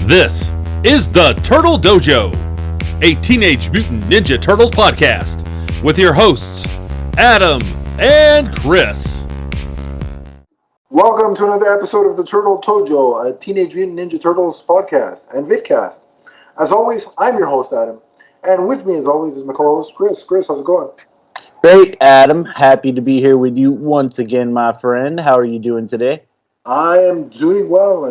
This is the Turtle Dojo, a Teenage Mutant Ninja Turtles podcast with your hosts, Adam and Chris. Welcome to another episode of the Turtle Dojo, a Teenage Mutant Ninja Turtles podcast and Vidcast. As always, I'm your host, Adam, and with me, as always, is my co-host, Chris. Chris, how's it going? Great, Adam. Happy to be here with you once again, my friend. How are you doing today? I am doing well.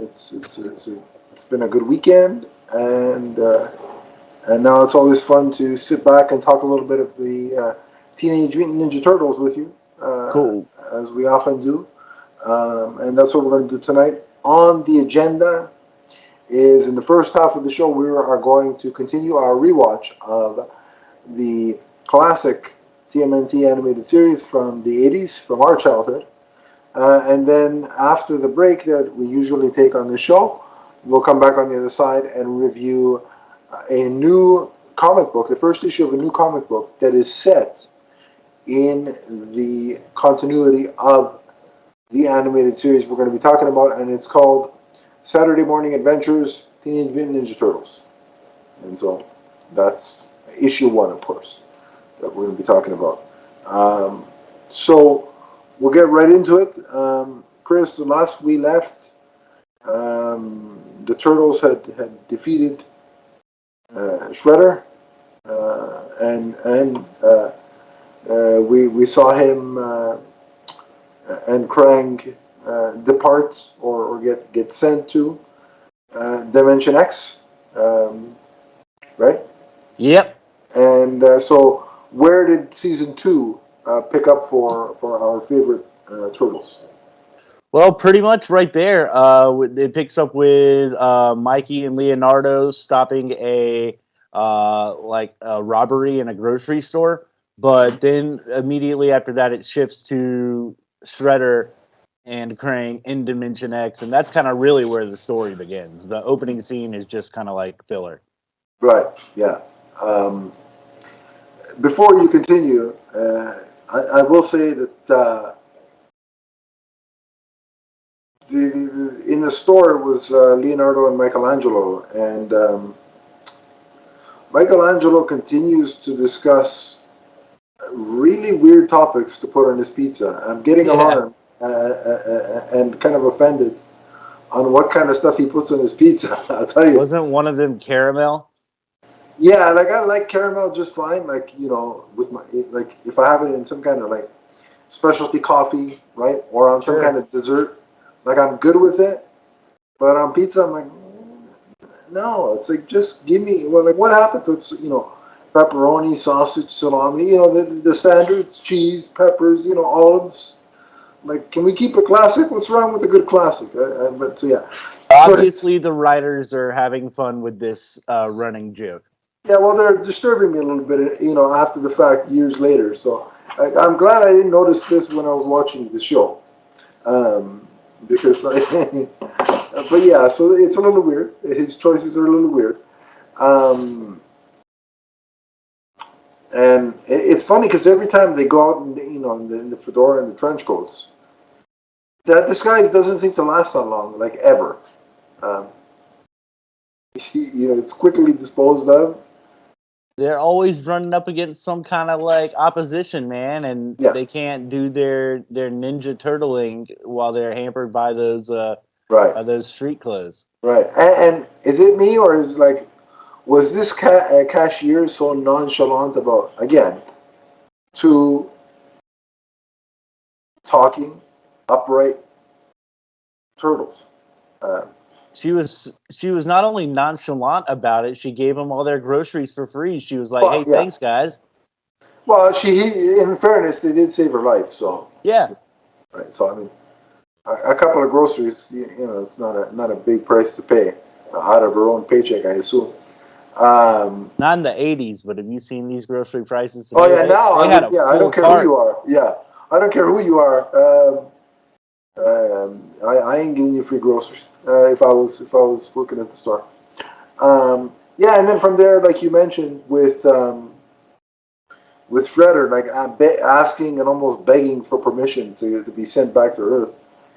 It's been a good weekend, and now it's always fun to sit back and talk a little bit of the Teenage Mutant Ninja Turtles with you, Cool. as we often do, and that's what we're going to do tonight. On the agenda is in the first half of the show, we are going to continue our rewatch of the classic TMNT animated series from the 80s, from our childhood. And then after the break that we usually take on the show, we'll come back on the other side and review a new comic book, the first issue of a new comic book that is set in the continuity of the animated series we're going to be talking about, and it's called Saturday Morning Adventures, Teenage Mutant Ninja Turtles. And so that's issue 1, of course, that we're going to be talking about. So we'll get right into it. Chris, the last we left, the Turtles had defeated Shredder, and we saw him and Krang depart or get sent to Dimension X, right? Yep. And so where did Season 2 pick up for our favorite Turtles? Well, pretty much right there. It picks up with Mikey and Leonardo stopping a robbery in a grocery store, but then immediately after that, it shifts to Shredder and Krang in Dimension X, and that's kind of really where the story begins. The opening scene is just kind of like filler. Right. Yeah. Before you continue, I will say that in the store it was Leonardo and Michelangelo, and Michelangelo continues to discuss really weird topics to put on his pizza. I'm getting alarmed and kind of offended on what kind of stuff he puts on his pizza. I'll tell you. Wasn't one of them caramel? Yeah, like I like caramel just fine. Like, you know, with my, like, if I have it in some kind of like specialty coffee, right, or on some kind of dessert, like I'm good with it. But on pizza, I'm like, no. It's like, just give me, well, like, what happened to, you know, pepperoni, sausage, salami, you know, the standards, cheese, peppers, you know, olives. Like, can we keep it classic? What's wrong with a good classic? But so, yeah. Obviously, the writers are having fun with this running joke. Yeah, well, they're disturbing me a little bit, you know, after the fact, years later. So I'm glad I didn't notice this when I was watching the show. Because, but yeah, so it's a little weird. His choices are a little weird. And it's funny because every time they go out, in the fedora and the trench coats, that disguise doesn't seem to last that long, like ever. You know, it's quickly disposed of. They're always running up against some kind of like opposition, man, and they can't do their ninja turtling while they're hampered by those by those street clothes. Right, and is it me, or is like, was this cashier so nonchalant about, again, two talking upright turtles? She was not only nonchalant about it, she gave them all their groceries for free. She was like, "Hey, thanks, guys." Well, in fairness, they did save her life, so yeah. Right, so I mean, a couple of groceries, you know, it's not a big price to pay out of her own paycheck, I assume. Not in the 80s, but have you seen these grocery prices today? Oh yeah, now I don't care who you are. Yeah, I don't care who you are. I ain't giving you free groceries if I was working at the store. Yeah, and then from there, like you mentioned, with Shredder, like asking and almost begging for permission to be sent back to Earth,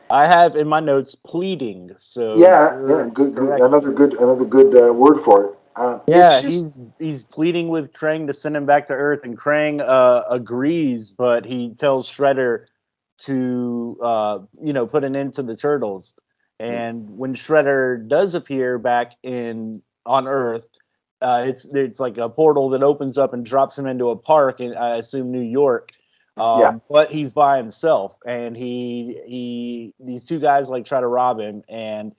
I have in my notes pleading. So Yeah, you're good, correct. another good word for it. It's Yeah, just he's pleading with Krang to send him back to Earth, and Krang agrees, but he tells Shredder to put an end to the turtles. And when Shredder does appear back in on Earth, it's like a portal that opens up and drops him into a park in, I assume, New York. yeah, But he's by himself, and he these two guys like try to rob him, and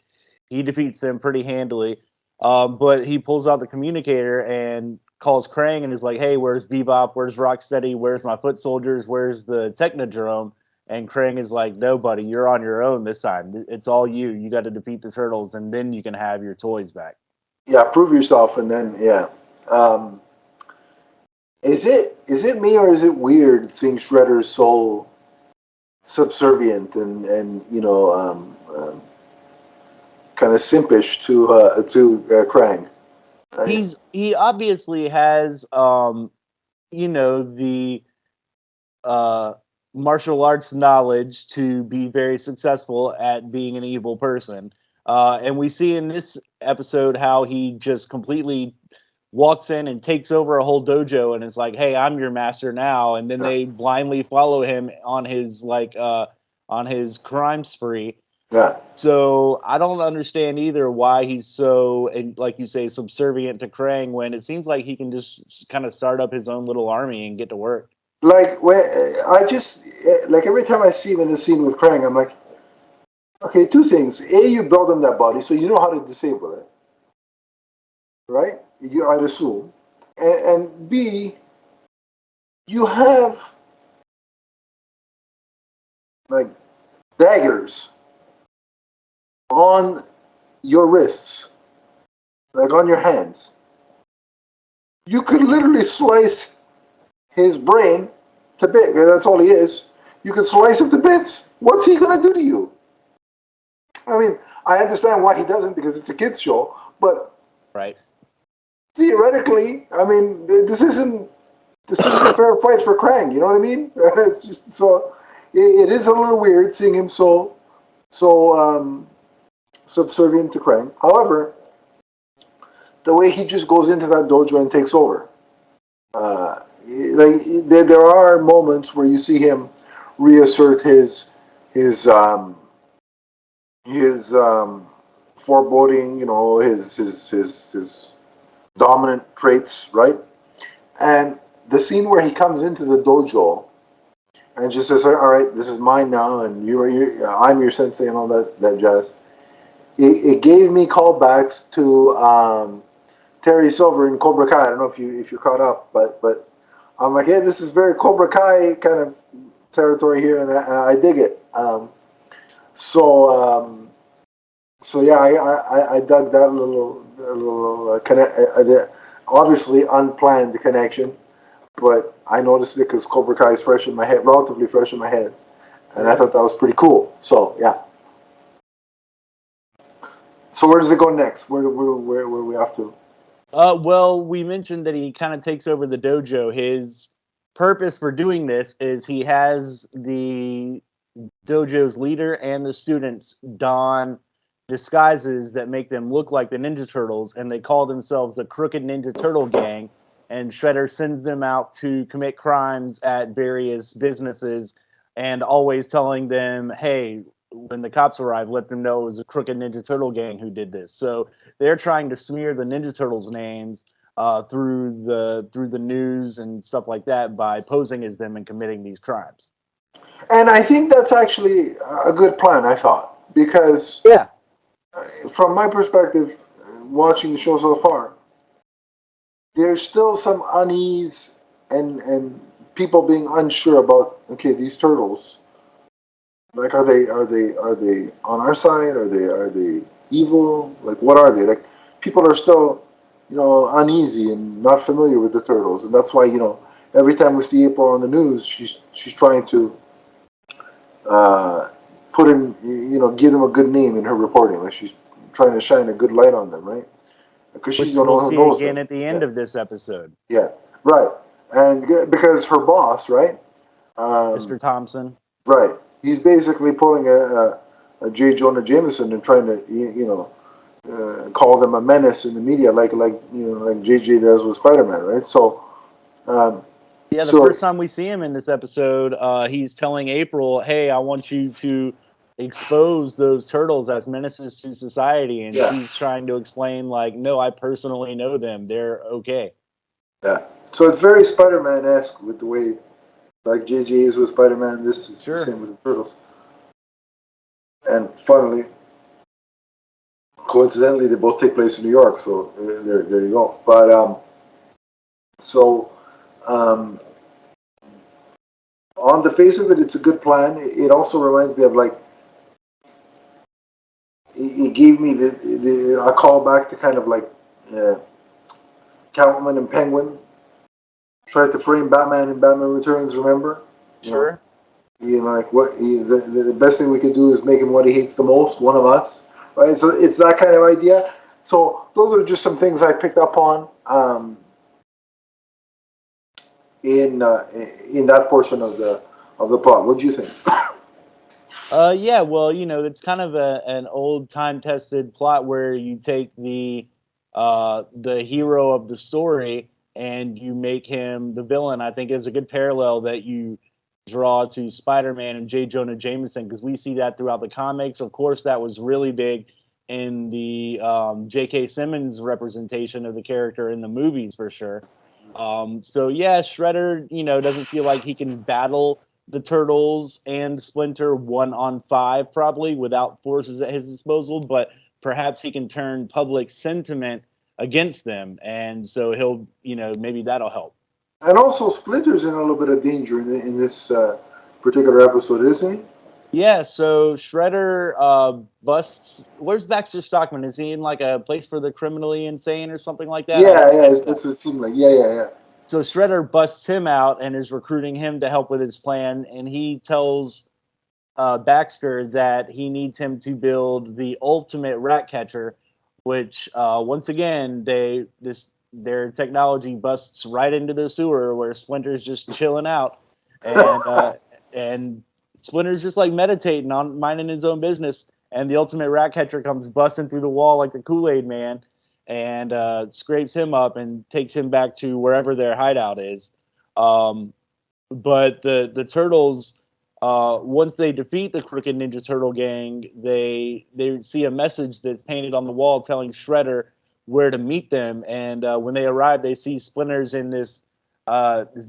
he defeats them pretty handily. But he pulls out the communicator and calls Krang and is like, "Hey, where's Bebop? Where's Rocksteady? Where's my foot soldiers? Where's the Technodrome?" And Krang is like, "No, buddy, you're on your own this time. It's all you. You got to defeat the turtles, and then you can have your toys back." yeah. Prove yourself, and then yeah. Um, is it me, or is it weird seeing Shredder so subservient and kind of simpish to Krang? Right? He obviously has the uh martial arts knowledge to be very successful at being an evil person. And we see in this episode how he just completely walks in and takes over a whole dojo and is like, "Hey, I'm your master now." And then Yeah, they blindly follow him on his crime spree. yeah. So I don't understand either why he's so, and like you say, subservient to Krang when it seems like he can just kind of start up his own little army and get to work. Like when I just like every time I see him in the scene with Krang, I'm like, okay, two things. A, you build him that body, so you know how to disable it, right? I'd assume, and B, you have like daggers on your wrists, like on your hands. You could literally slice his brain to bits. That's all he is. You can slice him to bits. What's he gonna do to you? I mean, I understand why he doesn't because it's a kids show, but Right. theoretically, I mean, this isn't a fair fight for Krang. You know what I mean? It's just so it is a little weird seeing him so subservient to Krang. However, the way he just goes into that dojo and takes over, like there are moments where you see him reassert his foreboding, his dominant traits, right? And the scene where he comes into the dojo and just says, "All right, this is mine now, and I'm your sensei," and all that jazz. It gave me callbacks to Terry Silver in Cobra Kai. I don't know if you're caught up, but I'm like, hey, this is very Cobra Kai kind of territory here, and I dig it. So yeah, I dug that little obviously unplanned connection, but I noticed it because Cobra Kai is fresh in my head, relatively fresh in my head, and I thought that was pretty cool. So yeah. So where does it go next? Where we have to? Well, we mentioned that he kind of takes over the dojo. His purpose for doing this is he has the dojo's leader and the students don disguises that make them look like the Ninja Turtles, and they call themselves the Crooked Ninja Turtle Gang. And Shredder sends them out to commit crimes at various businesses, and always telling them, "Hey, when the cops arrive, let them know it was a Crooked Ninja Turtle Gang who did this." So they're trying to smear the Ninja Turtles' names through the news and stuff like that by posing as them and committing these crimes. And I think that's actually a good plan. I thought because Yeah. from my perspective, watching the show so far, there's still some unease and people being unsure about, okay, these turtles, like are they on our side? Are they evil? Like what are they? Like people are still uneasy and not familiar with the turtles, and that's why every time we see April on the news, she's trying to uh, put in give them a good name in her reporting. Like she's trying to shine a good light on them, right? Because she's Which the we'll one who see knows again them. at the end Yeah, of this episode. yeah, right. And because her boss, right, Mr. Thompson. right, he's basically pulling J. Jonah Jameson and trying to call them a menace in the media, like JJ does with Spider-Man, right? So. Yeah, the first time we see him in this episode, he's telling April, "Hey, I want you to expose those turtles as menaces to society," and she's trying to explain, like, "No, I personally know them; they're okay." Yeah, so it's very Spider-Man-esque with the way, like JJ is with Spider-Man. This is the same with the turtles. And funnily, coincidentally, they both take place in New York, so there you go. But on the face of it, it's a good plan. It also reminds me of it gave me a call back to kind of like Catwoman and Penguin tried to frame Batman in Batman Returns. Remember? Sure. Like what the best thing we could do is make him what he hates the most, one of us, right? So it's that kind of idea. So those are just some things I picked up on in that portion of the plot. What do you think? Yeah, well, it's kind of an old time-tested plot where you take the hero of the story and you make him the villain. I think is a good parallel that you draw to Spider-Man and J. Jonah Jameson, because we see that throughout the comics. Of course, that was really big in the J.K. Simmons representation of the character in the movies, for sure. So yeah, Shredder, doesn't feel like he can battle the Turtles and Splinter 1-on-5 probably without forces at his disposal, but perhaps he can turn public sentiment against them, and so he'll, maybe that'll help. And also, Splinter's in a little bit of danger in this particular episode, isn't he? Yeah, so Shredder busts. Where's Baxter Stockman? Is he in like a place for the criminally insane or something like that? Yeah, that's what it seemed like. Yeah. So Shredder busts him out and is recruiting him to help with his plan, and he tells Baxter that he needs him to build the ultimate rat catcher, which once again their technology busts right into the sewer where Splinter's just chilling out, and Splinter's just like meditating on minding his own business, and the ultimate rat catcher comes busting through the wall like the Kool-Aid Man, and scrapes him up and takes him back to wherever their hideout is. But the Turtles, once they defeat the Crooked Ninja Turtle gang, they see a message that's painted on the wall telling Shredder where to meet them. And when they arrive, they see Splinter's in this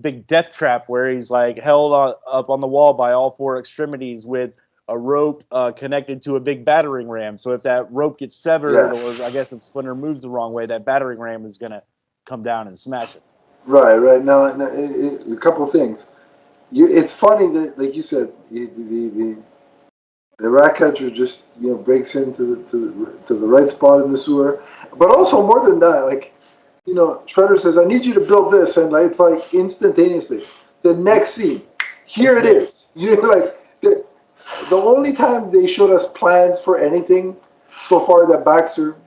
big death trap where he's like held up on the wall by all four extremities with a rope connected to a big battering ram. So if that rope gets severed, or I guess if Splinter moves the wrong way, that battering ram is going to come down and smash it. Right. Now, a couple of things. It's funny that, like you said, the rat catcher just breaks into the right spot in the sewer. But also more than that, like Shredder says, "I need you to build this," and it's like instantaneously. The next scene, here it is. Like the only time they showed us plans for anything so far that Baxter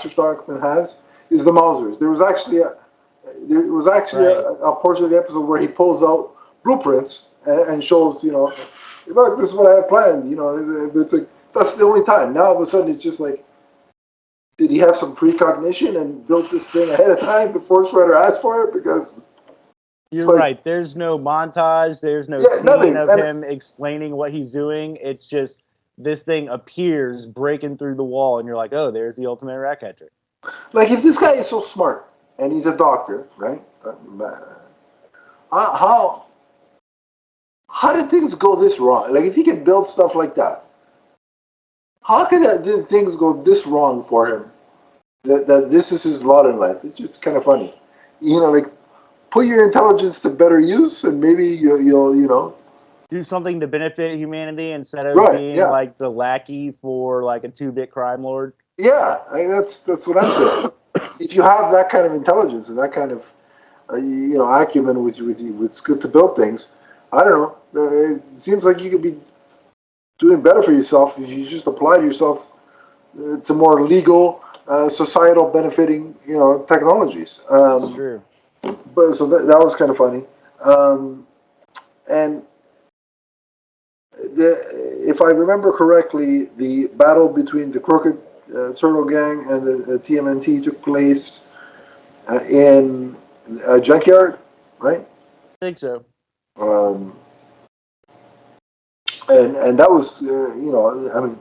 Stockman has is the Mausers. There was actually a portion of the episode where he pulls out blueprints and shows, look, this is what I have planned. It's like that's the only time. Now all of a sudden it's just like, did he have some precognition and built this thing ahead of time before Shredder asked for it? Because you're right. There's no montage. There's no scene of him explaining what he's doing. It's just this thing appears breaking through the wall, and you're like, oh, there's the ultimate rat catcher. Like, if this guy is so smart and he's a doctor, right? How did things go this wrong? Like, if he can build stuff like that, how did things go this wrong for him? That this is his lot in life. It's just kind of funny, like. Put your intelligence to better use, and maybe you'll do something to benefit humanity instead of being like the lackey for like a 2-bit crime lord. Yeah, that's what I'm saying. If you have that kind of intelligence and that kind of acumen with you, it's good to build things. I don't know. It seems like you could be doing better for yourself if you just applied yourself to more legal, societal benefiting, technologies. True. But so that was kind of funny, and if I remember correctly, the battle between the Crooked Turtle Gang and the TMNT took place in a junkyard, right? I think so. Um, and that was, I mean,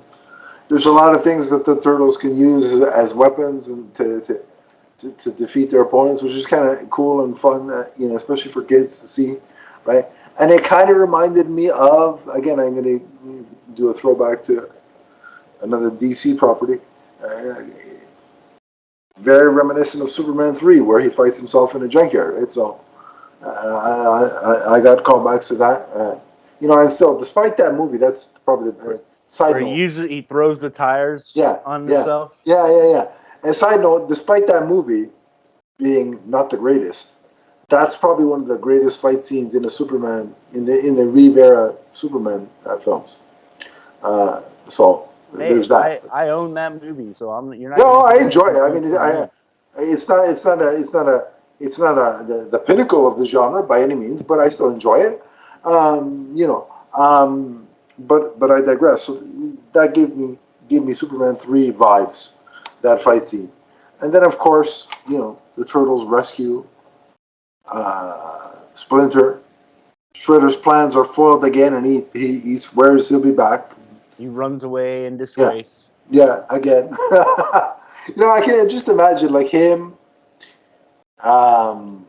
there's a lot of things that the turtles can use as weapons and to defeat their opponents, which is kind of cool and fun, especially for kids to see, right? And it kind of reminded me of, again, I'm going to do a throwback to another DC property, very reminiscent of Superman 3, where he fights himself in a junkyard, right? So I got callbacks to that. And still, despite that movie, that's probably the side note. He throws the tires on himself. Yeah. And side note, despite that movie being not the greatest, that's probably one of the greatest fight scenes in a Superman in the Reeve era Superman films. So there's that. I own that movie, so you're not. No, I enjoy it. I mean, it's not the pinnacle of the genre by any means, but I still enjoy it. But I digress. So that gave me Superman 3 vibes, that fight scene, and then of course the Turtles rescue Splinter. Shredder's plans are foiled again, and he swears he'll be back. He runs away in disgrace. Yeah, again. I can just imagine like him, the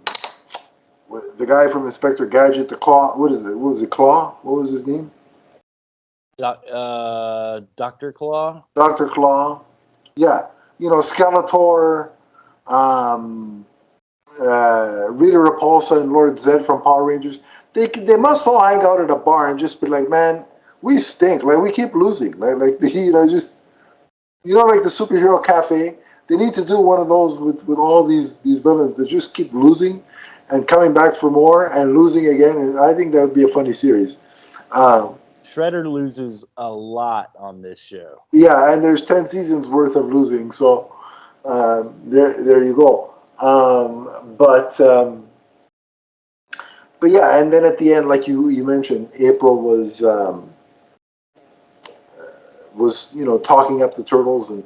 guy from Inspector Gadget, the Claw. What is it? What was it? Claw? What was his name? Dr. Claw. Dr. Claw. Yeah. Skeletor, Rita Repulsa, and Lord Zed from Power Rangers. They must all hang out at a bar and just be like, man, we stink. Like, we keep losing. Like the like the superhero cafe. They need to do one of those with all these villains that just keep losing and coming back for more and losing again. And I think that would be a funny series. Shredder loses a lot on this show. Yeah, and there's 10 seasons worth of losing. So there you go. But yeah, and then at the end, like you mentioned, April was talking up the Turtles and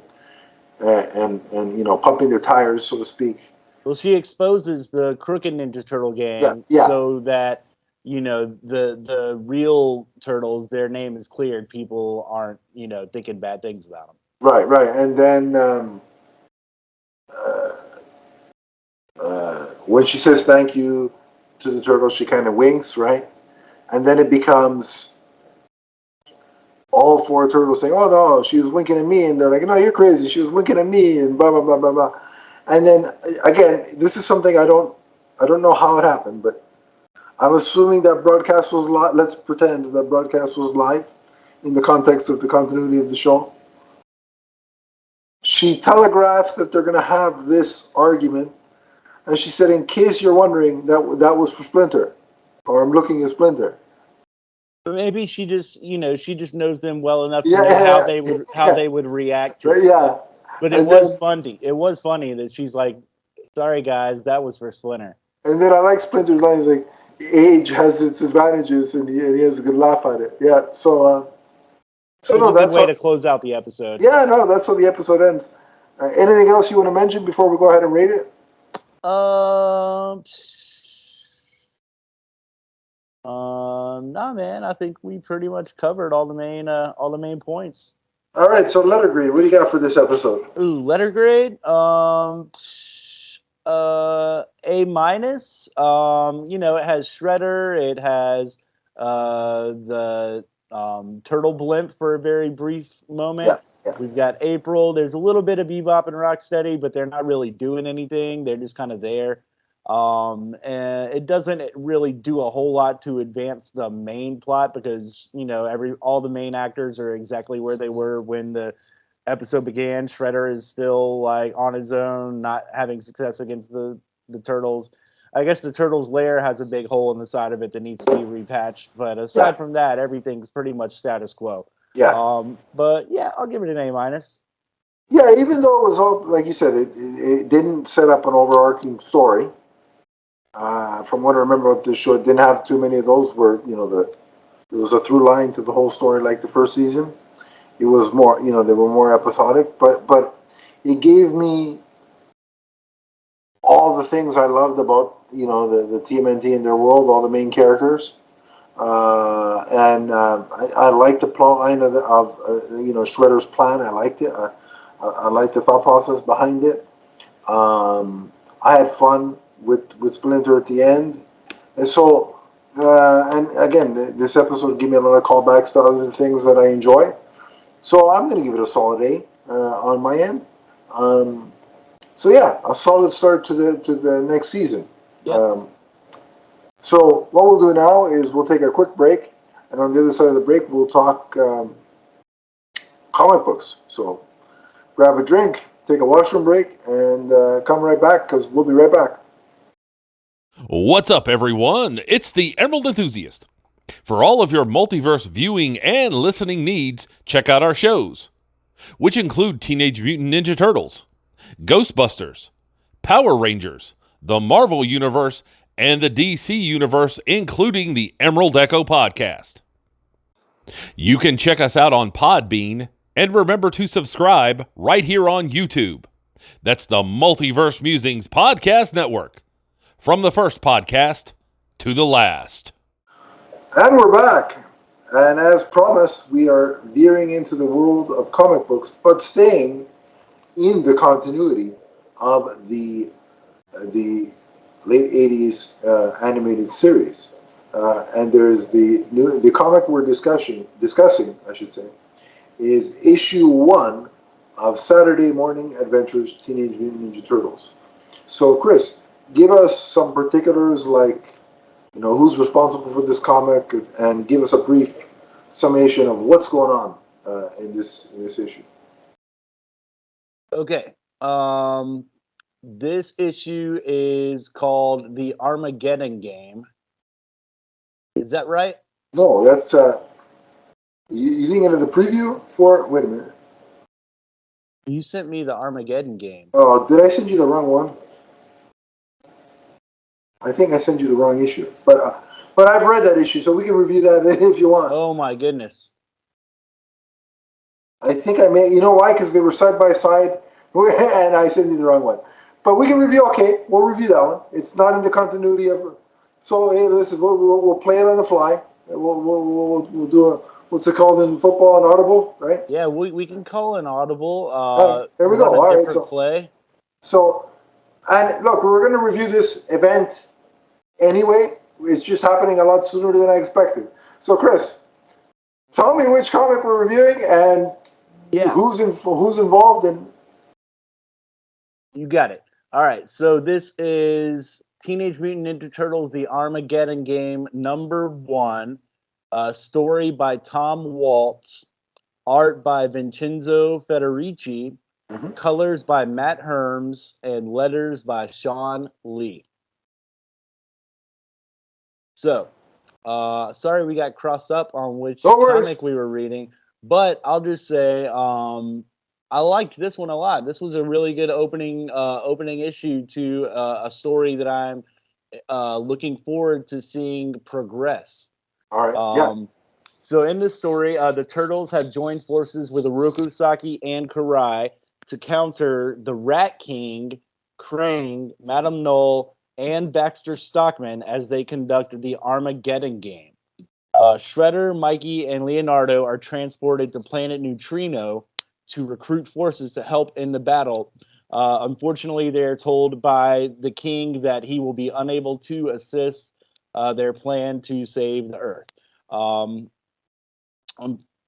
pumping their tires, so to speak. Well, she exposes the Crooked Ninja Turtle gang so that the real Turtles, their name is cleared. People aren't thinking bad things about them. Right, and then when she says thank you to the Turtles, she kind of winks, right, and then it becomes all four Turtles saying, "Oh no, she was winking at me," and they're like, "No, you're crazy. She was winking at me," and blah blah blah blah blah. And then again, this is something I don't know how it happened, but I'm assuming that broadcast was live. Let's pretend that broadcast was live in the context of the continuity of the show. She telegraphs that they're going to have this argument, and she said, "In case you're wondering, that was for Splinter, or I'm looking at Splinter." Maybe she just knows them well enough to know how they would react to it. Yeah. But it was funny. It was funny that she's like, "Sorry guys, that was for Splinter." And then I like Splinter's line. He's like, "Age has its advantages," and he has a good laugh at it. Yeah. So that's a good way to close out the episode. Yeah, no, that's how the episode ends. Anything else you want to mention before we go ahead and rate it? Nah, man. I think we pretty much covered all the main points. All right, so letter grade. What do you got for this episode? Ooh, letter grade. A-. It has Shredder. It has the Turtle Blimp for a very brief moment. Yeah. We've got April. There's a little bit of Bebop and Rocksteady, but they're not really doing anything. They're just kind of there. And it doesn't really do a whole lot to advance the main plot because all the main actors are exactly where they were when the episode began. Shredder is still like on his own, not having success against the Turtles. I guess the Turtles' lair has a big hole in the side of it that needs to be repatched. But aside from that, everything's pretty much status quo. Yeah. But yeah, I'll give it an A-. Yeah, even though it was all, like you said, it didn't set up an overarching story. From what I remember about this show, it didn't have too many of those where, the There was a through line to the whole story, like the first season. It was more, they were more episodic, but it gave me all the things I loved about, the TMNT and their world, all the main characters. I liked the plot line of Shredder's plan. I liked it. I liked the thought process behind it. I had fun with Splinter at the end, and so and again, this episode gave me a lot of callbacks to other things that I enjoy. So I'm going to give it a solid A on my end. So yeah, a solid start to the next season. Yep. So what we'll do now is we'll take a quick break, and on the other side of the break, we'll talk comic books. So grab a drink, take a washroom break, and come right back because we'll be right back. What's up, everyone? It's the Emerald Enthusiast. For all of your multiverse viewing and listening needs, check out our shows, which include Teenage Mutant Ninja Turtles, Ghostbusters, Power Rangers, the Marvel Universe, and the DC Universe, including the Emerald Echo podcast. You can check us out on Podbean, and remember to subscribe right here on YouTube. That's the Multiverse Musings Podcast Network. From the first podcast to the last. And we're back. And as promised, we are veering into the world of comic books, but staying in the continuity of the late 80s animated series. And there's the comic we're discussing, I should say, is issue 1 of Saturday Morning Adventures Teenage Mutant Ninja Turtles. So, Chris, give us some particulars, like, who's responsible for this comic, and give us a brief summation of what's going on in this issue. Okay. This issue is called the Armageddon Game. Is that right? No, that's you thinking of the preview for? Wait a minute. You sent me the Armageddon Game. Oh, did I send you the wrong one? I think I sent you the wrong issue, but I've read that issue, so we can review that if you want. Oh my goodness! I think I may. You know why? Because they were side by side, and I sent you the wrong one. But we can review. Okay, we'll review that one. It's not in the continuity of. So hey, listen, we'll play it on the fly. We'll do a, what's it called in football, an audible, right? Yeah, we can call an audible. There we go. All right, so play. So, and look, we're going to review this event anyway. It's just happening a lot sooner than I expected. So, Chris, tell me which comic we're reviewing and who's involved in. You got it. All right. So this is Teenage Mutant Ninja Turtles: The Armageddon Game #1. Story by Tom Waltz. Art by Vincenzo Federici. Mm-hmm. Colors by Matt Herms. And letters by Sean Lee. So, sorry we got crossed up on which comic we were reading, but I'll just say I liked this one a lot. This was a really good opening issue to a story that I'm looking forward to seeing progress. All right. So in this story, the Turtles have joined forces with Oroku and Karai to counter the Rat King, Krang, Madame Null, and Baxter Stockman as they conduct the Armageddon Game. Shredder, Mikey, and Leonardo are transported to Planet Neutrino to recruit forces to help in the battle. Unfortunately, they're told by the King that he will be unable to assist their plan to save the Earth.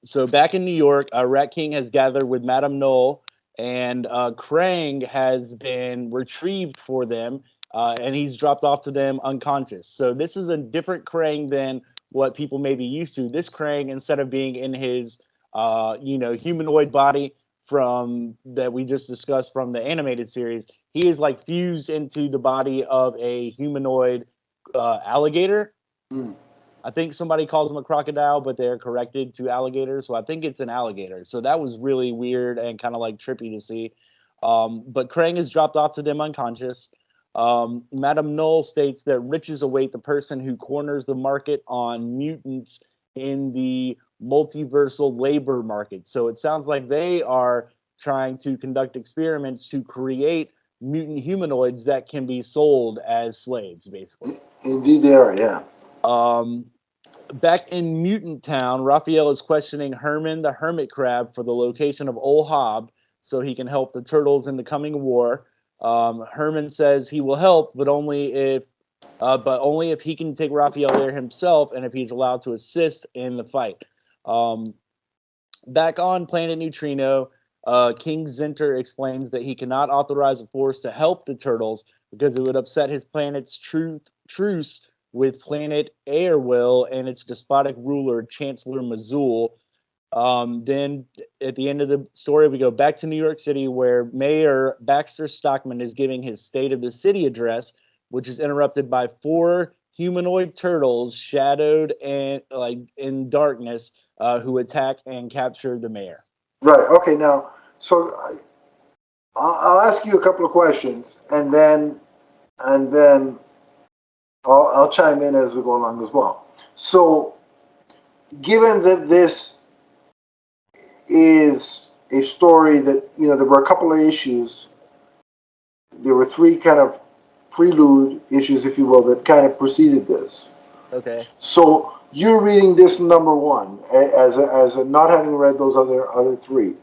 So back in New York, Rat King has gathered with Madame Null, and Krang has been retrieved for them. And he's dropped off to them unconscious. So this is a different Krang than what people may be used to. This Krang, instead of being in his, humanoid body from that we just discussed from the animated series, he is like fused into the body of a humanoid alligator. Mm. I think somebody calls him a crocodile, but they're corrected to alligator. So I think it's an alligator. So that was really weird and kind of like trippy to see. But Krang is dropped off to them unconscious. Madame Null states that riches await the person who corners the market on mutants in the multiversal labor market. So it sounds like they are trying to conduct experiments to create mutant humanoids that can be sold as slaves, basically. Indeed, they are. Yeah. Um, Back in Mutant Town, Raphael is questioning Herman the Hermit Crab for the location of Ol Hob so he can help the turtles in the coming war. Herman says he will help, but only if he can take Raphael there himself and if he's allowed to assist in the fight. Um, Back on Planet Neutrino, King Zinter explains that he cannot authorize a force to help the turtles because it would upset his planet's truce with planet Airwill and its despotic ruler, Chancellor Mazul. Then at the end of the story, we go back to New York City where Mayor Baxter Stockman is giving his State of the City address, which is interrupted by four humanoid turtles shadowed and like in darkness who attack and capture the mayor. Right. Okay. Now, so I'll ask you a couple of questions, and then I'll chime in as we go along as well. So, given that this is a story that there were a couple of issues, there were three kind of prelude issues, if you will, that kind of preceded this. Okay. So you're reading this number one as not having read those other three.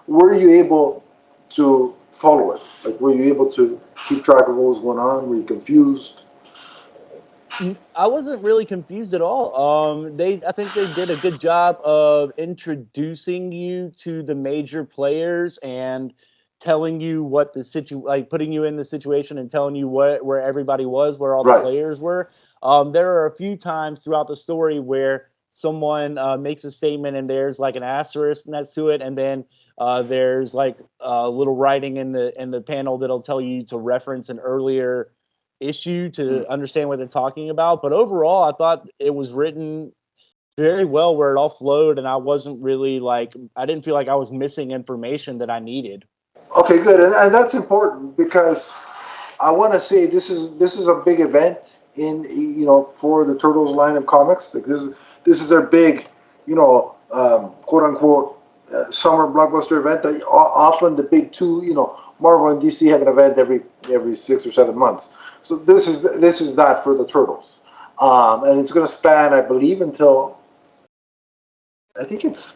Were you able to follow it? Like, were you able to keep track of what was going on? Were you confused? I wasn't really confused at all. I think they did a good job of introducing you to the major players and telling you what putting you in the situation and telling you where everybody was, where all the Right. players were. There are a few times throughout the story where someone makes a statement and there's like an asterisk next to it, and then there's like a little writing in the panel that'll tell you to reference an earlier issue to understand what they're talking about. But overall, I thought it was written very well where it all flowed, and I wasn't really I didn't feel like I was missing information that I needed. Okay, good, and that's important because I want to say this is a big event in for the Turtles line of comics. Like this is their big, quote unquote summer blockbuster event. That often the big two, Marvel and DC have an event every 6 or 7 months. So this is that for the Turtles, and it's going to span, I believe, until I think this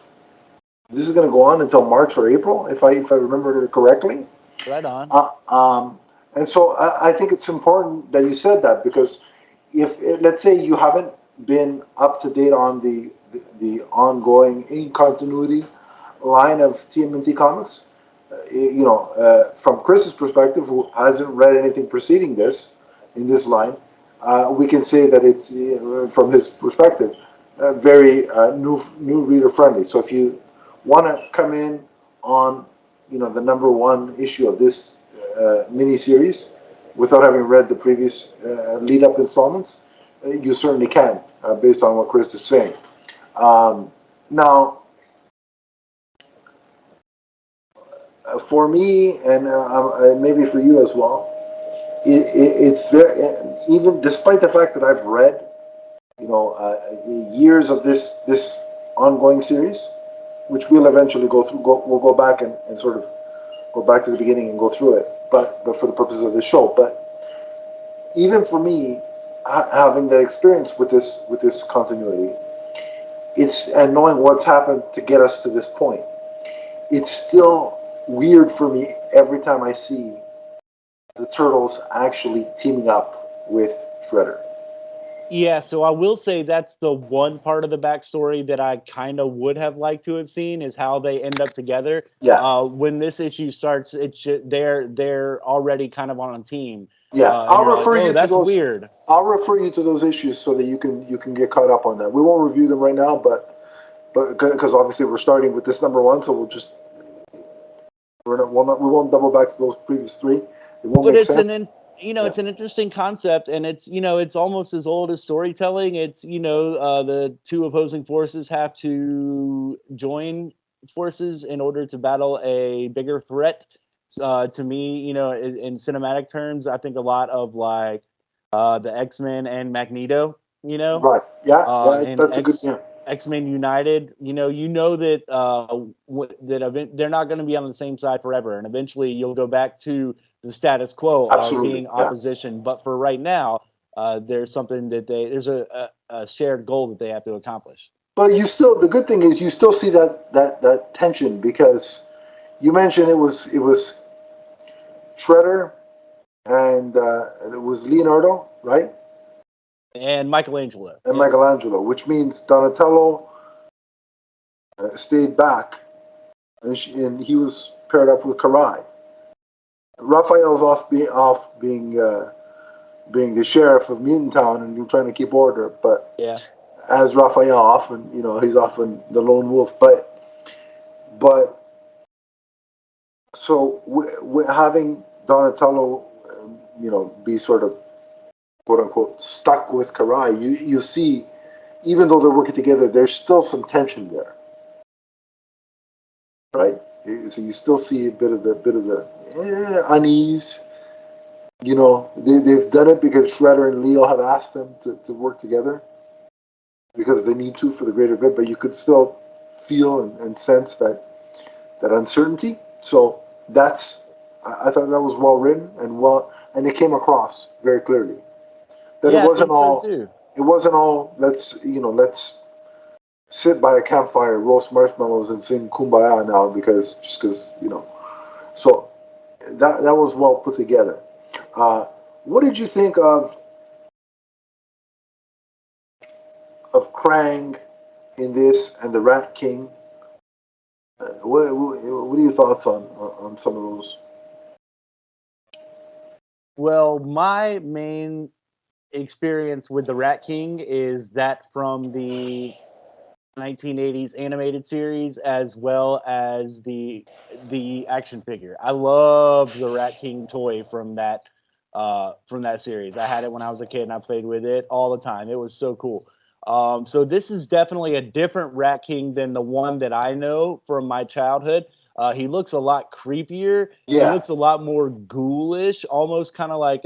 is going to go on until March or April, if I remember it correctly. Right on. And so I think it's important that you said that, because if let's say you haven't been up to date on the ongoing in continuity line of TMNT comics, from Chris's perspective, who hasn't read anything preceding this in this line, we can say that it's from his perspective very new reader friendly. So if you want to come in on the number one issue of this mini series without having read the previous lead up installments, you certainly can, based on what Chris is saying. Now, for me, and maybe for you as well, it's very, even despite the fact that I've read years of this ongoing series, which we'll eventually go through. We'll go back and sort of go back to the beginning and go through it, but for the purposes of this show. But even for me, having that experience with this continuity, and knowing what's happened to get us to this point, it's still weird for me every time I see the Turtles actually teaming up with Shredder. Yeah, so I will say that's the one part of the backstory that I kind of would have liked to have seen, is how they end up together. Yeah. When this issue starts, they're already kind of on a team. Yeah, I'll refer you to that's those. Weird. I'll refer you to those issues so that you can get caught up on that. We won't review them right now, but because obviously we're starting with this number one, so we won't double back to those previous three. It won't But make it's sense. it's an interesting concept, and it's almost as old as storytelling. It's the two opposing forces have to join forces in order to battle a bigger threat. To me, in cinematic terms, I think a lot of the X-Men and Magneto. Right. Yeah. That's a good. Yeah. X-Men United, you know that they're not going to be on the same side forever, and eventually you'll go back to the status quo of being opposition. But for right now, there's something that there's a shared goal that they have to accomplish. But the good thing is you still see that tension, because you mentioned it was Shredder and it was Leonardo, right? And Michelangelo. And Michelangelo, which means Donatello stayed back, and he was paired up with Karai. Raphael's off being the sheriff of Mutant Town and trying to keep order, but as Raphael often, he's often the lone wolf. But so having Donatello, be sort of quote unquote stuck with Karai, you see, even though they're working together, there's still some tension there, right? So you still see a bit of the unease. They've done it because Shredder and Leo have asked them to work together because they need to for the greater good. But you could still feel and sense that uncertainty. So I thought that was well written and it came across very clearly. That it wasn't all. So it wasn't all. Let's sit by a campfire, roast marshmallows, and sing "Kumbaya" now because. So that was well put together. What did you think of Krang in this and the Rat King? What are your thoughts on some of those? Well, my main experience with the Rat King is that from the 1980s animated series as well as the action figure. I love the Rat King toy from that series. I had it when I was a kid and I played with it all the time. It was so cool. So this is definitely a different Rat King than the one that I know from my childhood. He looks a lot creepier. Yeah. He looks a lot more ghoulish, almost kind of like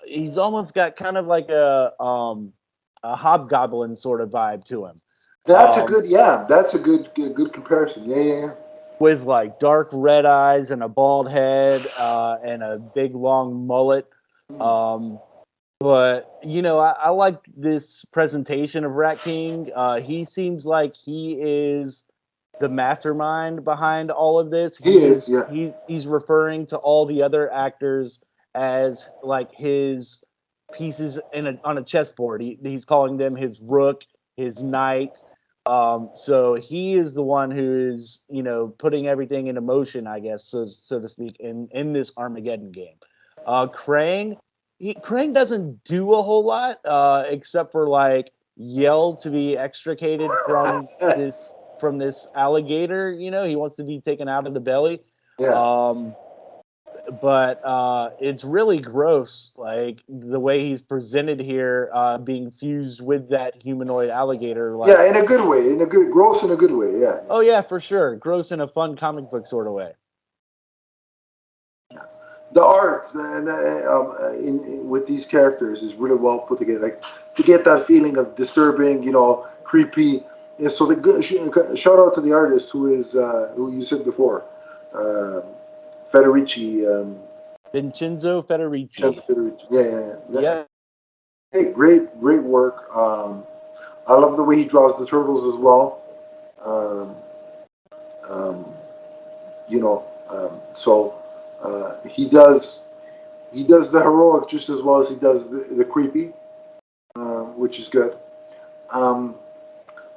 he's almost got kind of like a hobgoblin sort of vibe to him. That's a good comparison. Yeah. With like dark red eyes and a bald head and a big long mullet. But I like this presentation of Rat King. He seems like he is the mastermind behind all of this. He is. He's referring to all the other actors as like his pieces on a chessboard. He's calling them his rook, his knight. So he is the one who is, putting everything into motion, I guess, so to speak, in this Armageddon game. Krang doesn't do a whole lot, except for like yell to be extricated from this alligator. He wants to be taken out of the belly. Yeah. But it's really gross, like the way he's presented here, being fused with that humanoid alligator. Like, yeah, in a good way, gross in a good way. Yeah. Oh yeah, for sure, gross in a fun comic book sort of way. The art with these characters is really well put together. Like to get that feeling of disturbing, creepy. Yeah, so shout out to the artist who you said before. Federici. Vincenzo Federici. Yeah. Hey, great work. I love the way he draws the turtles as well. He does the heroic just as well as he does the creepy, which is good.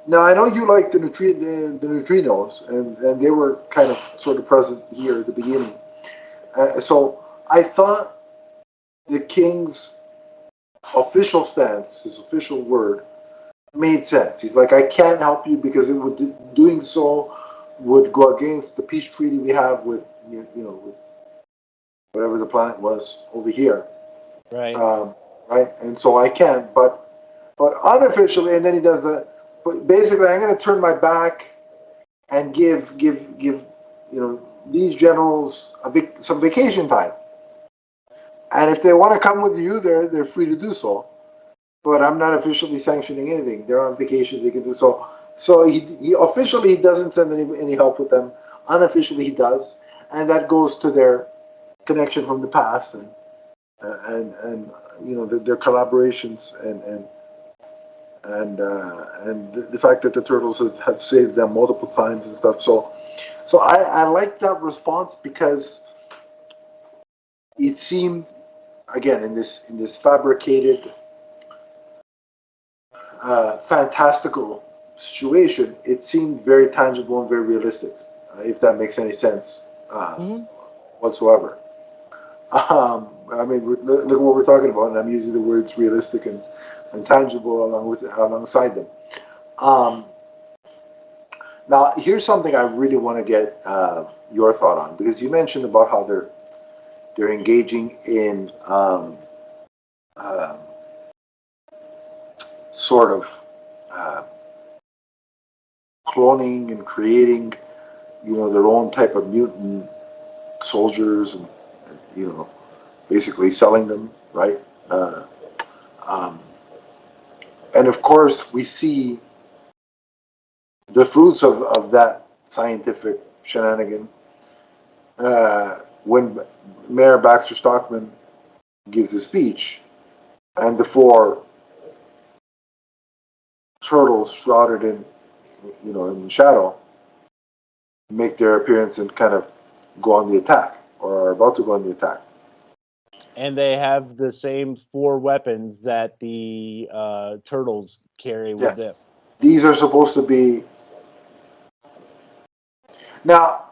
Now I know you like the neutrinos, and they were kind of sort of present here at the beginning. So I thought the King's official stance, his official word, made sense. He's like, I can't help you because doing so would go against the peace treaty we have with with whatever the planet was over here. Right. Right. And so I can't, but unofficially, and then he does that. But basically, I'm going to turn my back and give these generals some vacation time. And if they want to come with you, they're free to do so. But I'm not officially sanctioning anything. They're on vacation; they can do so. So he officially he doesn't send any help with them. Unofficially he does, and that goes to their connection from the past and you know their collaborations and the fact that the turtles have saved them multiple times and stuff. So I like that response because it seemed again in this fabricated fantastical situation, it seemed very tangible and very realistic, if that makes any sense whatsoever. I mean, look at what we're talking about, and I'm using the words realistic and tangible alongside them. Now, here's something I really want to get your thought on, because you mentioned about how they're engaging in sort of cloning and creating, you know, their own type of mutant soldiers and you know, basically selling them, right? And of course, we see the fruits of that scientific shenanigan when Mayor Baxter Stockman gives a speech, and the four turtles shrouded in, you know, in shadow make their appearance and kind of go on the attack, or are about to go on the attack. And they have the same 4 weapons that the turtles carry with them. These are supposed to be. Now,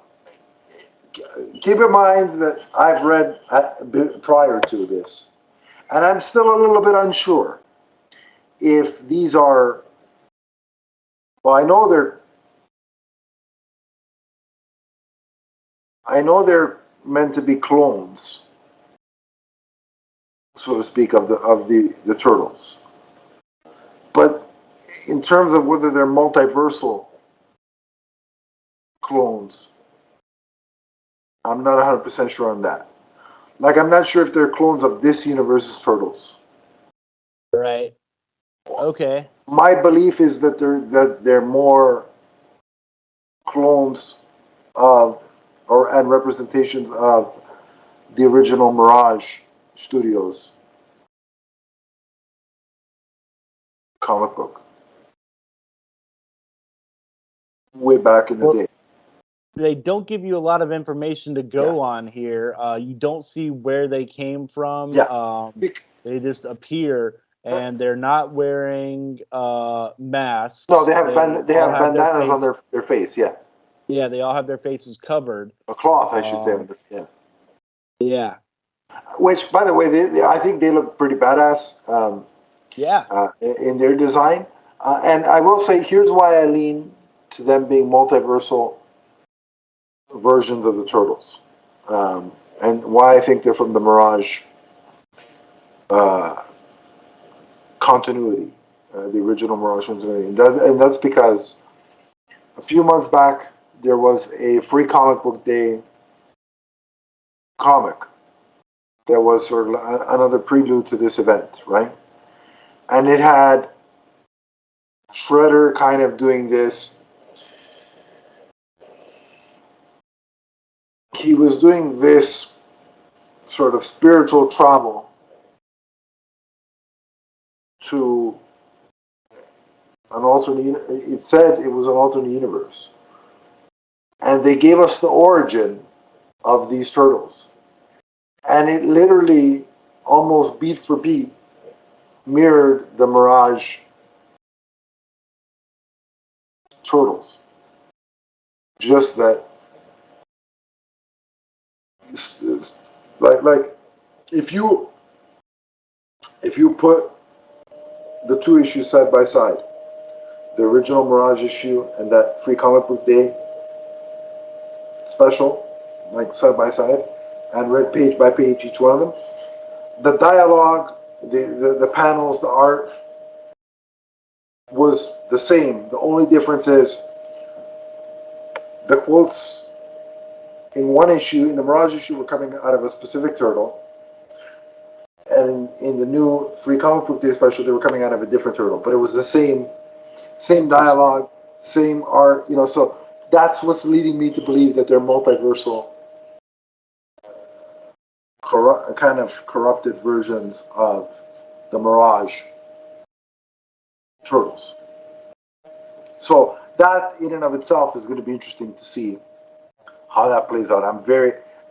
keep in mind that I've read prior to this, and I'm still a little bit unsure if these are. Well, I know meant to be clones, so to speak, of the turtles. But in terms of whether they're multiversal clones, I'm not 100% sure on that. Like, I'm not sure if they're clones of this universe's turtles. Right. Okay. My belief is that they're more clones of and representations of the original Mirage Studios comic book way back in the day. They don't give you a lot of information to go on here. You don't see where they came from. They just appear, and they're not wearing masks. No, they have bandanas on their face. Yeah. Yeah, they all have their faces covered. A cloth, I should say. Yeah. Yeah. Which, by the way, I think they look pretty badass. In their design, and I will say, here's why I lean to them being multiversal versions of the turtles, and why I think they're from the Mirage continuity, the original Mirage continuity, and that's because a few months back there was a free comic book day comic that was sort of another prelude to this event, right? And it had Shredder kind of doing this. He was doing this sort of spiritual travel to an alternate. It said it was an alternate universe, and they gave us the origin of these turtles, and it literally almost beat for beat mirrored the Mirage turtles. Just that, like if you put the two issues side by side, the original Mirage issue and that free comic book day special, like side by side, and read page by page each one of them, the dialogue, the panels, the art was the same. The only difference is the quotes in one issue, in the Mirage issue, were coming out of a specific turtle, and in the new free comic book day special, they were coming out of a different turtle. But it was the same dialogue, same art, so that's what's leading me to believe that they're multiversal, kind of corrupted versions of the Mirage Turtles. So that in and of itself is going to be interesting to see how that plays out.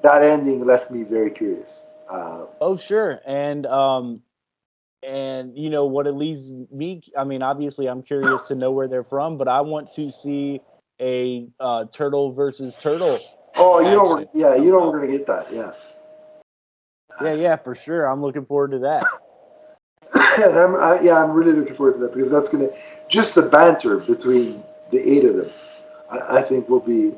That ending left me very curious. Oh, sure. And what it leaves me, I mean, obviously I'm curious to know where they're from, but I want to see a turtle versus turtle. Oh, action. we're going to get that. Yeah. Yeah, for sure. I'm looking forward to that. And I'm really looking forward to that, because that's going to, just the banter between the 8 of them, I think will be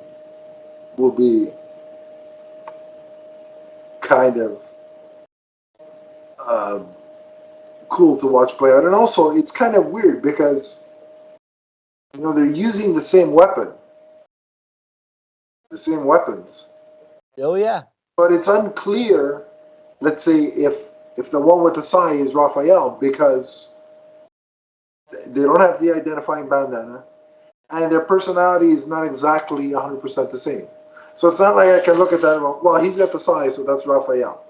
kind of cool to watch play out. And also, it's kind of weird because they're using the same weapons, Oh yeah. but it's unclear. Let's say if the one with the sai is Raphael, because they don't have the identifying bandana, and their personality is not exactly 100% the same. So it's not like I can look at that and go, well, he's got the sai, so that's Raphael.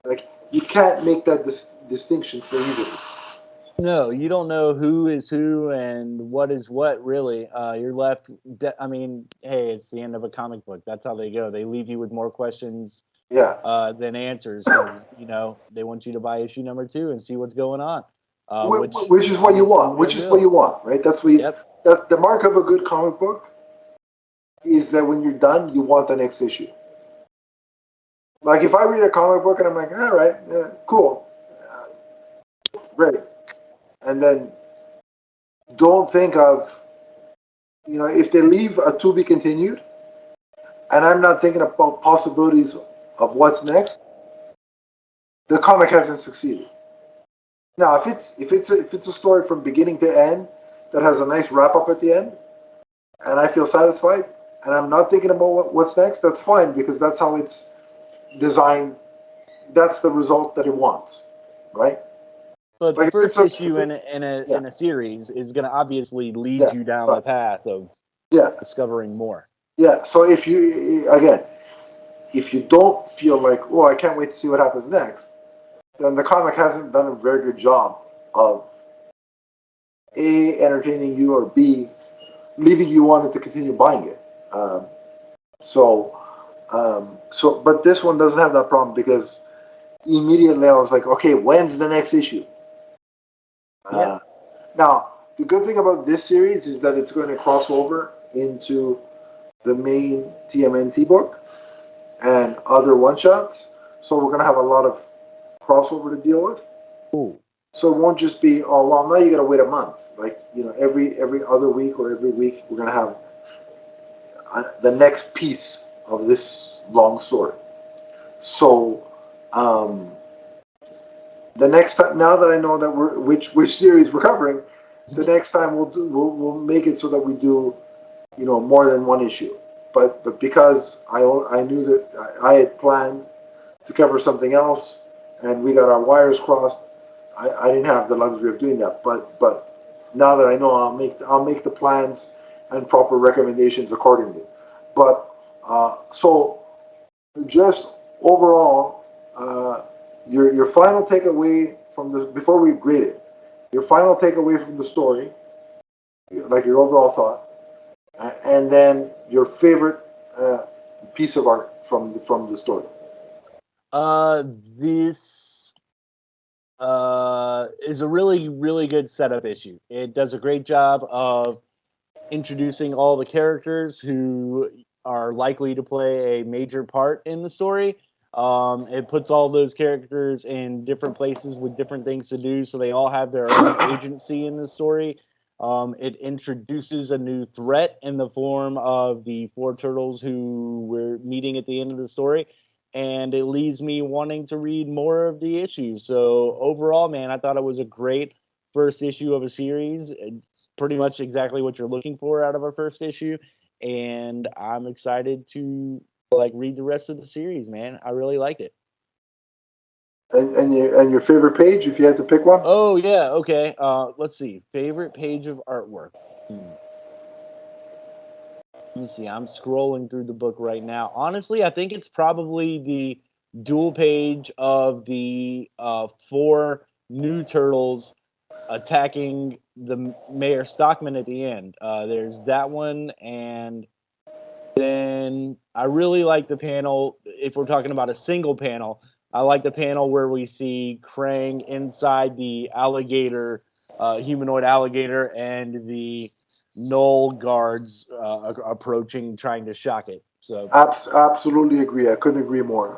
Like, you can't make that distinction so easily. No, you don't know who is who and what is what, really. You're left, I mean, hey, it's the end of a comic book. That's how they go. They leave you with more questions than answers, because, they want you to buy issue number 2 and see what's going on. Which is what you want. Right? That's the mark of a good comic book, is that when you're done, you want the next issue. Like, if I read a comic book and I'm like, all right, yeah, cool, great, and then don't think of, if they leave a to be continued, and I'm not thinking about possibilities of what's next, the comic hasn't succeeded. Now, if it's a story from beginning to end that has a nice wrap up at the end, and I feel satisfied, and I'm not thinking about what's next, that's fine, because that's how it's designed. That's the result that it wants, right? But the first issue in a series is going to obviously lead you down the path of discovering more. Yeah. So if you don't feel like, oh, I can't wait to see what happens next, then the comic hasn't done a very good job of A, entertaining you, or B, leaving you wanting to continue buying it. But this one doesn't have that problem, because immediately I was like, okay, when's the next issue? Now, the good thing about this series is that it's going to cross over into the main TMNT book and other one-shots. So we're going to have a lot of crossover to deal with. Ooh. So it won't just be, oh, well, now you got to wait a month. Like, every other week or every week, we're going to have the next piece of this long story. So, the next time, now that I know that which series we're covering, the next time we'll make it so that we do, more than one issue. But because I knew that I had planned to cover something else, and we got our wires crossed, I didn't have the luxury of doing that. But now that I know, I'll make the plans and proper recommendations accordingly. But so just overall, your final takeaway from this, before we grade it, your final takeaway from the story, like your overall thought, and then your favorite piece of art from the story. This is a really, really good setup issue. It does a great job of introducing all the characters who are likely to play a major part in the story. It puts all those characters in different places with different things to do, so they all have their own agency in the story. It introduces a new threat in the form of the 4 turtles who we're meeting at the end of the story, and it leaves me wanting to read more of the issues. So overall, man, I thought it was a great first issue of a series. Pretty much exactly what you're looking for out of a first issue, and I'm excited to read the rest of the series, man. I really liked it. And your favorite page, if you had to pick one? Oh yeah, okay. Let's see. Favorite page of artwork. Let me see. I'm scrolling through the book right now. Honestly, I think it's probably the dual page of the four new turtles attacking the Mayor Stockman at the end. There's that one, and then I really like the panel. If we're talking about a single panel, I like the panel where we see Krang inside the alligator, humanoid alligator, and the Knoll guards approaching, trying to shock it. So Absolutely agree. I couldn't agree more.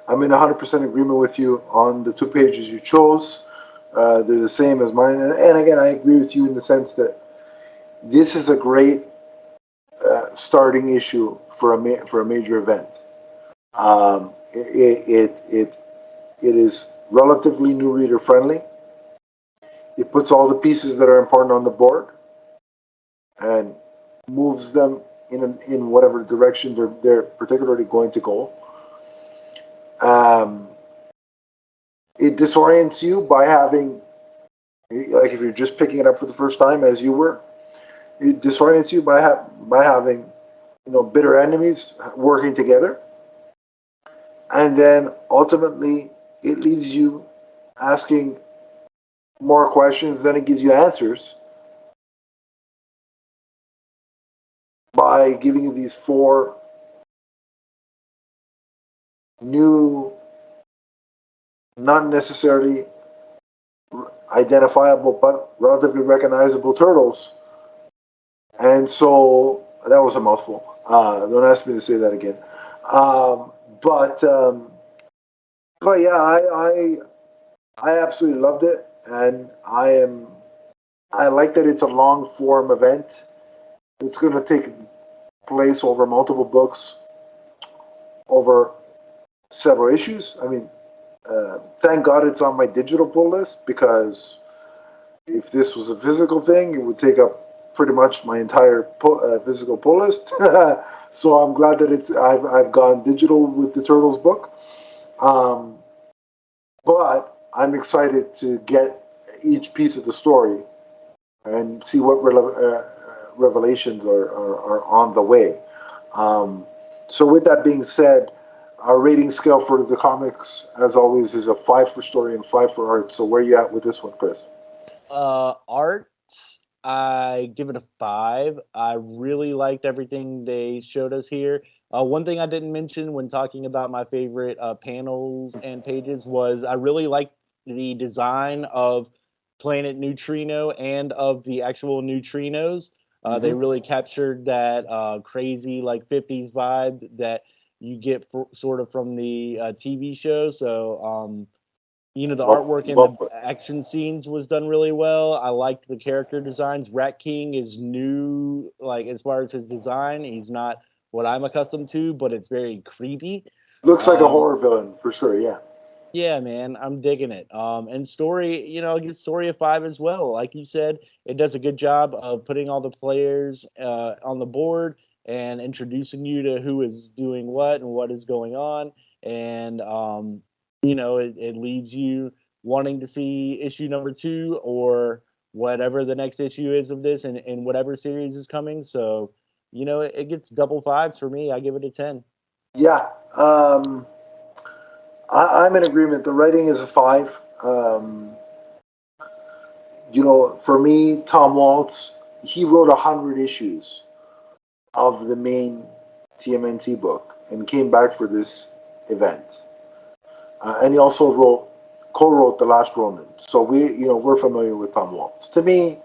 I'm in 100% agreement with you on the two pages you chose. They're the same as mine. And again, I agree with you in the sense that this is a great starting issue for for a major event. It is relatively new reader friendly. It puts all the pieces that are important on the board and moves them in whatever direction they're particularly going to go. Um, it disorients you by having, like, if you're just picking it up for the first time, as you were, it disorients you by having, bitter enemies working together, and then ultimately it leaves you asking more questions than it gives you answers by giving you these four new, not necessarily identifiable but relatively recognizable turtles. And so that was a mouthful. Don't ask me to say that again. Um, but um, but yeah, I absolutely loved it, and I like that it's a long form event. It's going to take place over multiple books, over several issues. I mean, thank God it's on my digital pull list, because if this was a physical thing, it would take up pretty much my entire physical pull list. So I'm glad that I've gone digital with the Turtles book. Um, but I'm excited to get each piece of the story and see what revelations are on the way. Um, so with that being said, our rating scale for the comics, as always, is a 5 for story and 5 for art. So where are you at with this one, Chris? art, I give it a 5. I really liked everything they showed us here. One thing I didn't mention when talking about my favorite panels and pages was I really liked the design of Planet Neutrino and of the actual neutrinos. They Mm-hmm. really captured that crazy, like, 50s vibe that you get sort of from the TV show. So the Well, artwork in well the put. action scenes was done really well. I liked the character designs. Rat King is new, like, as far as his design. He's not what I'm accustomed to, but it's very creepy. Looks like a Um, horror villain for sure. Yeah. yeah, man, I'm digging it. And story, I give story a 5 as well. Like you said, it does a good job of putting all the players on the board and introducing you to who is doing what and what is going on. And it leaves you wanting to see issue number 2 or whatever the next issue is of this, and whatever series is coming. So, it gets double 5s for me. I give it a 10. Yeah. I'm in agreement. The writing is a 5. For me, Tom Waltz, he wrote 100 issues of the main TMNT book and came back for this event. And he also co-wrote The Last Ronin. So we're familiar with Tom Waltz. To me,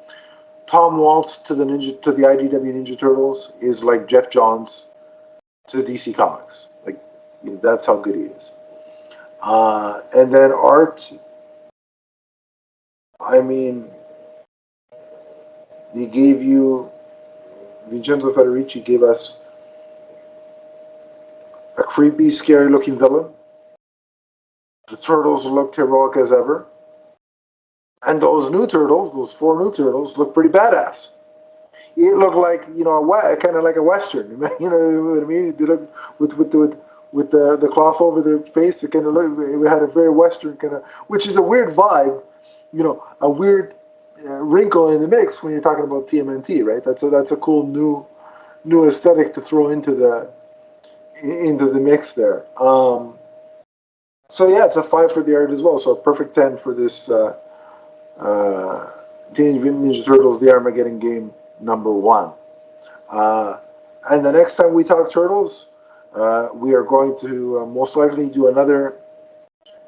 Tom Waltz to the IDW Ninja Turtles is like Jeff Johns to DC Comics. Like, that's how good he is. And then art, I mean, he gave you Vincenzo Federici gave us a creepy, scary-looking villain. The turtles looked heroic as ever, and those 4 new turtles, look pretty badass. It looked like kind of like a western. You know what I mean? They look with the cloth over their face. It kind of it had a very western kind of, which is a weird vibe. A weird wrinkle in the mix when you're talking about TMNT, right? That's a cool new aesthetic to throw into the mix there. So yeah, it's a 5 for the art as well. So a perfect 10 for this Teenage Mutant Ninja Turtles: The Armageddon Game #1. And the next time we talk Turtles, we are going to most likely do another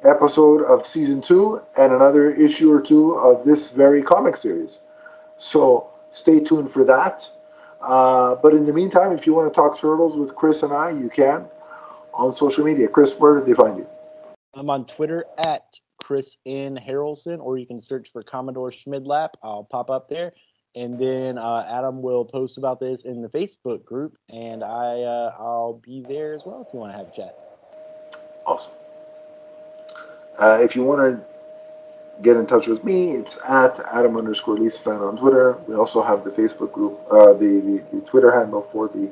episode of season 2 and another issue or two of this very comic series. So stay tuned for that. But in the meantime, if you want to talk Turtles with Chris and I, you can on social media. Chris, where did they find you? I'm on Twitter at Chris N. Harrelson, or you can search for Commodore Schmidlap. I'll pop up there. And then Adam will post about this in the Facebook group, and I'll be there as well if you want to have a chat. Awesome. If you want to get in touch with me, it's at Adam_LeafSfan on Twitter. We also have the Facebook group, the Twitter handle for the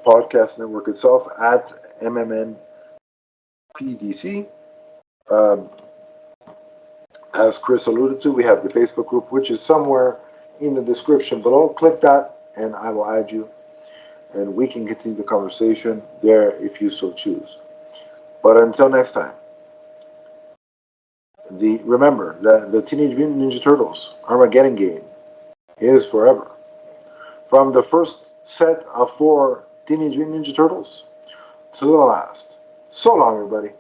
podcast network itself, at MMNPDC. As Chris alluded to, we have the Facebook group, which is somewhere in the description below. Click that, and I will add you, and we can continue the conversation there if you so choose. But until next time, remember that the Teenage Mutant Ninja Turtles Armageddon Game is forever. From the first set of 4 Teenage Mutant Ninja Turtles to the last. So long, everybody.